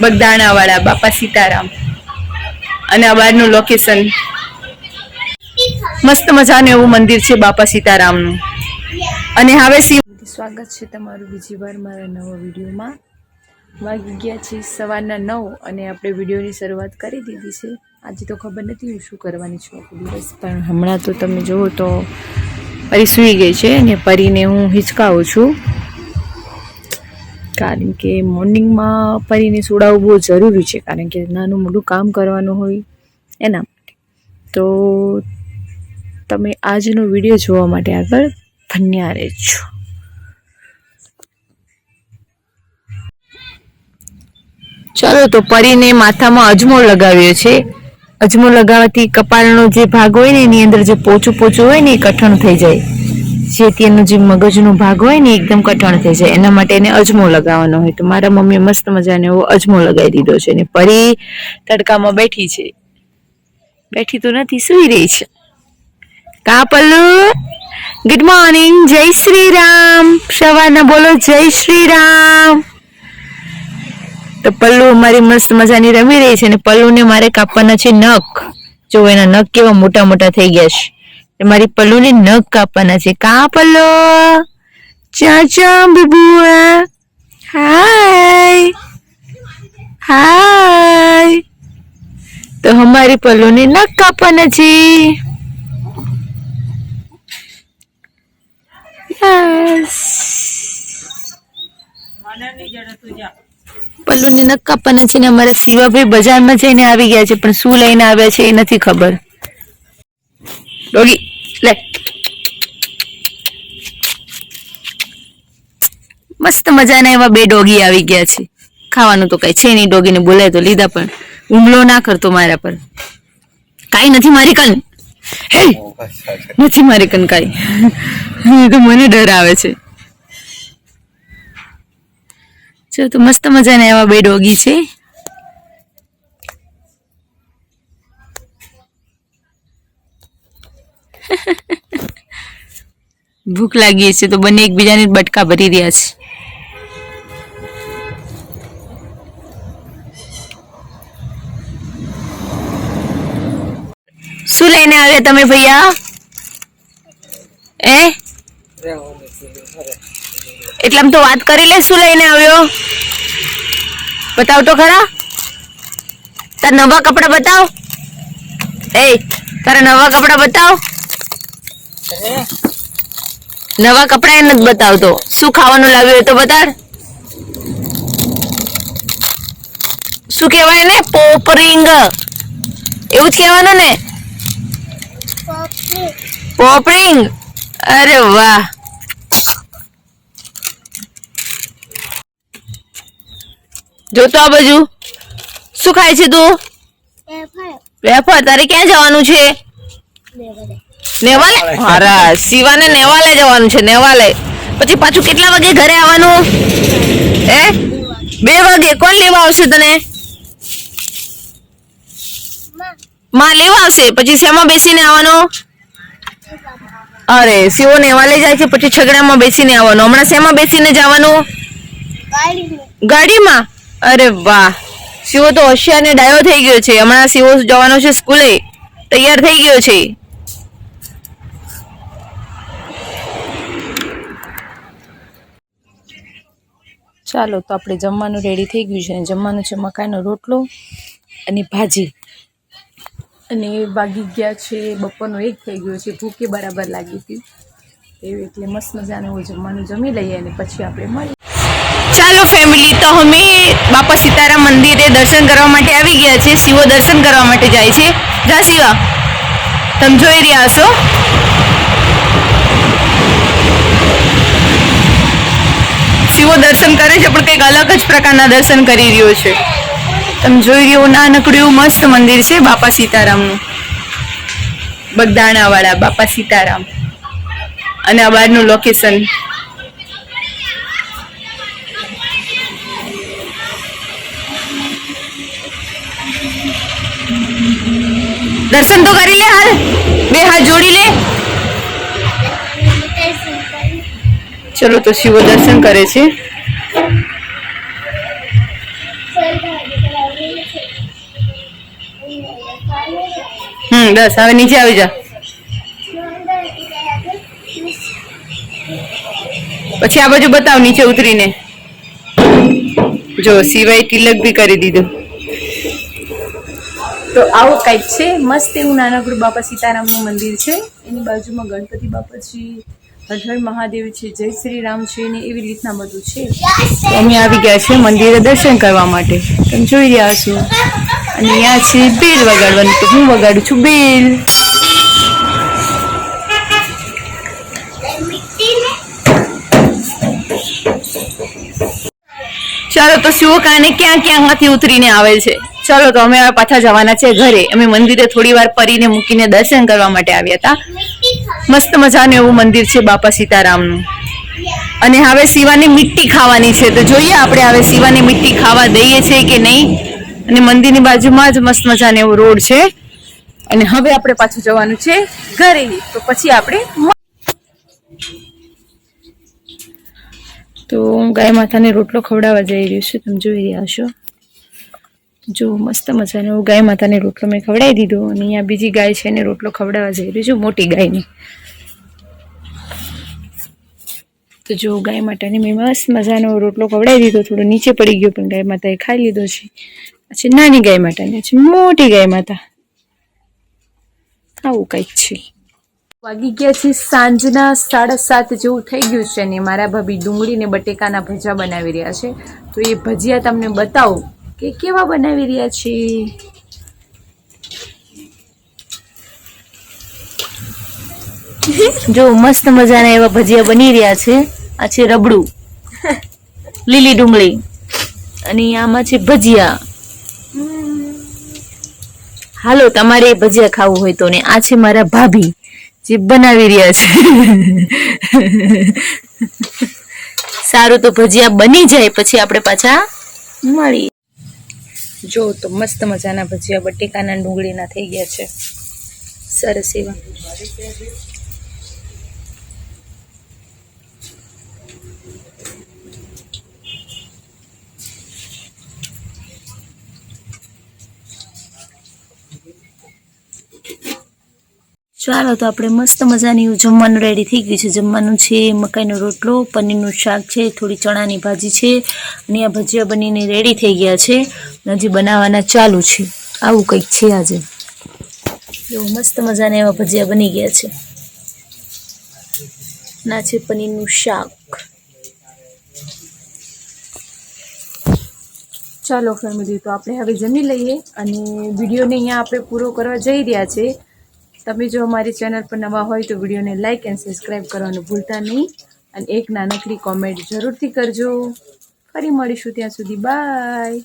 બગદાણાવાળા બાપા સીતારામ અને આ બહારનું લોકેશન મસ્ત મજાનું એવું મંદિર છે બાપા સીતારામનું. અને હવે સ્વાગત છે તમારું બીજી વાર મારા નવા વિડીયોમાં. વાગી ગયા છે સવારના 9 અને આપણે વિડીયોની શરૂઆત કરી દીધી છે. આજે તો ખબર નથી હું શું કરવાની છું આખો દિવસ, પણ હમણાં તો તમે જુઓ તો પરી સૂઈ ગઈ છે અને પરીને હું હિચકાવું છું, કારણ કે મોર્નિંગમાં પરીને સુડાવવું બહુ જરૂરી છે, કારણ કે નાનું મોટું કામ કરવાનું હોય એના માટે. તો તમે આજનો વિડીયો જોવા માટે આગળ બન્યા રહેજો. ચાલો તો પરીને માથામાં અજમો લગાવ્યો છે. અજમો લગાવવાથી કપાળનો જે ભાગ હોય ને એની અંદર જે પોચું પોચું હોય ને એ કઠણ થઈ જાય, જેથી એનો જે મગજનો ભાગ હોય ને એકદમ કઠણ થઈ જાય, એના માટે એને અજમો લગાવવાનો હોય. તો મારા મમ્મીએ મસ્ત મજાનો એવો અજમો લગાવી દીધો છે ને પરી તડકામાં બેઠી છે. બેઠી તો નથી, સૂઈ રહી છે. કા પલ્લુ? ગુડ મોર્નિંગ, જય શ્રી રામ. સવારના બોલો જય શ્રી રામ. તો પલ્લુ અમારી મસ્ત મજાની રમી રહી છે ને પલ્લુને મારે કાપવાના છે નખ. જો એના નખ કેવા મોટા મોટા થઈ ગયા છે, મારી પલ્લુને નખ કાપવાના છે. કા પલ્લુ? ચાચા બબુઆ, હાય હાય. તો हमारी पल्लू ने नख कापवाना છે. પલ્લુ ને નખ કાપવાના છે ને અમારા શિવાભાઈ બજારમાં જઈને આવી ગયા છે, પણ શું લઈને આવ્યા છે એ નથી ખબર. ડોગી લે. મસ્ત મજાના એવા 2 ડોગી આવી ગયા છે. ખાવાનું તો કઈ છે નહીં, ડોગીને બોલાય તો લીધા, પણ હુમલો ના કરતો મારા પર. કાઈ નથી મારી કન, હે નથી મારી કન કાઈ. તો મને ડર આવે છે. ચલો તો મસ્ત મજાના એવા 2 ડોગી છે. ભૂખ લાગી છે તો બંને એકબીજાને બટકા ભરી રહ્યા છે. શું લઈને આવ્યા તમે ભૈયા? એટલામાં તો વાત કરી લે. શું લઈને આવ્યો બતાવ તો ખરા. તાર નવા કપડા બતાવ. તારા નવા કપડા બતાવ. નવા કપડા એ નથી બતાવતો. શું ખાવાનું લાવ્યો તો બતાડ. શું કહેવાય ને? પોપરિંગ એવું જ કહેવાનું ને? પોપરિંગ. અરે વાહ. જો તો આ બાજુ શું ખાય છે તું? વેફર. તારે ક્યાં જવાનું છે? નેવાલે. અરે શિવાને નેવાલે જવાનું છે. નેવાલે પછી પાછું કેટલા વાગે ઘરે આવવાનું? 2 વાગે. કોણ લેવા આવશે તને? માં લેવા આવશે. પછી શેમાં બેસીને આવવાનો? અરે શિવો નેવાલે જાય છે, પછી છગડામાં બેસીને આવવાનું. હમણાં શેમાં બેસીને જવાનું? ગાડીમાં. અરે વાહ, શિવો તો હોશિયાર ને ડાયો થઈ ગયો છે. હમણાં શિવો જવાનો છે સ્કૂલે, તૈયાર થઈ ગયો છે. ચાલો તો આપણે જમવાનું રેડી થઈ ગયું છે. જમવાનું છે મકાઈનો રોટલો અને ભાજી. અને વાગી ગયા છે બપોરનો 1 થઈ ગયો છે. ભૂખે બરાબર લાગી હતી એવું, એટલે મસ્ત મજાનું એવું જમવાનું જમી લઈએ અને પછી આપણે મળીએ. ચાલો ફેમિલી, તો અમે બાપા સીતારામ મંદિરે દર્શન કરવા માટે આવી ગયા છે. શિવો દર્શન કરવા માટે જાય છે. જા શિવા, તમે જોઈ રહ્યા હશો. શિવો દર્શન કરે છે, પણ કંઈક અલગ જ પ્રકારના દર્શન કરી રહ્યો છે. તમે જોઈ રહ્યો નાનકડું એવું મસ્ત મંદિર છે બાપા સીતારામનું. બગદાણાવાળા બાપા સીતારામ અને આ બહારનું લોકેશન. દર્શન તો કરી લે. હાલ 2 હાથ જોડી લે. ચલો તો શિવો દર્શન કરે છે. બસ હવે નીચે આવી જા. પછી આ બાજુ બતાવ નીચે ઉતરીને. જો સિવાય તિલક બી કરી દીધું. તો આવું કંઈક છે, મસ્ત એવું નાનકડું બાપા સીતારામનું મંદિર છે. એની બાજુમાં ગણપતિ બાપાજી, હર મહાદેવ છે, જય શ્રી રામ છે ને એવી રીતના બધું છે. તો અમે આવી ગયા છે મંદિરે દર્શન કરવા માટે. તમે જોઈ રહ્યા છો. અને અહીંયા છે બેલ વગાડવાનું, તો હું વગાડું છું બેલ. ચાલો તો શિવકાને ક્યાં ક્યાંથી ઉતરીને આવે છે. ચલો તો અમે પાછા જવાના છે ઘરે. અમે મંદિરે થોડી વાર પરીને મૂકીને દર્શન કરવા માટે આવ્યા હતા. મસ્ત મજાનું એવું મંદિર છે બાપા સીતારામનું. અને હવે શિવાની મીઠી ખાવાની છે, તો જોઈએ આપણે હવે શિવાની મીઠી ખાવા દઈએ છે કે નહીં. અને મંદિરની બાજુમાં જ મસ્ત મજાનો એવો રોડ છે. અને હવે આપણે પાછું જવાનું છે ઘરે. તો પછી આપણે તો ગાય માતાને રોટલો ખવડાવવા જઈ રહ્યું છું. તમે જોઈ રહ્યા છો. જો મસ્ત મજાનો ગાય માતાને રોટલો મેં ખવડાવી દીધો. અને અહીંયા બીજી ગાય છે એને રોટલો ખવડાવવા જઈ રહ્યું છું, મોટી ગાયને. તો જો ગાય માતાને મેં મસ્ત મજાનો રોટલો ખવડાવી દીધો. થોડો નીચે પડી ગયો પણ ગાય માતાએ ખાઈ લીધો છે. પછી નાની ગાય માતાને છે મોટી ગાય માતા. આવું કંઈક છે. વાગી ગયા છે સાંજના 7:30 જેવું થઈ ગયું છે. અને મારા ભાભી ડુંગળી ને બટેકાના ભજીયા બનાવી રહ્યા છે. તો એ ભજીયા તમને બતાવું કે કેવા બનાવી રહ્યા છે. જો મસ્ત મજાના એવા ભજીયા બની રહ્યા છે. આ છે રબડું, લીલી ડુંગળી, અને આમાં છે ભજીયા. હાલો તમારે ભજીયા ખાવું હોય તો. ને આ છે મારા ભાભી જે બનાવી રહ્યા છે. સારું તો ભજીયા બની જાય પછી આપણે પાછા મળીએ. જો તો મસ્ત મજાના ભજીયા બટેકાના ડુંગળીના થઈ ગયા છે, સરસ એવા. ચાલો તો આપણે મસ્ત મજાની જમવાનું રેડી થઈ ગયું છે. જમવાનું છે મકાઈનો રોટલો, પનીરનું શાક છે, થોડી ચણાની ભાજી છે. અને આ ભજીયા બનીને રેડી થઈ ગયા છે. હજી બનાવવાના ચાલુ છે. આવું કંઈક છે આજે. એવું મસ્ત મજાના એવા ભજીયા બની ગયા છે. ના છે પનીરનું શાક. ચાલો ફેમિલી, તો આપણે હવે જમી લઈએ. અને વિડીયોને અહીંયા આપણે પૂરો કરવા જઈ રહ્યા છે. તમે જો અમારી ચેનલ પર નવા હોય તો વિડીયોને લાઇક એન્ડ સબસ્ક્રાઈબ કરવાનું ભૂલતા નહીં. અને એક નાનકડી કોમેન્ટ જરૂરથી કરજો. ફરી મળીશું, ત્યાં સુધી બાય.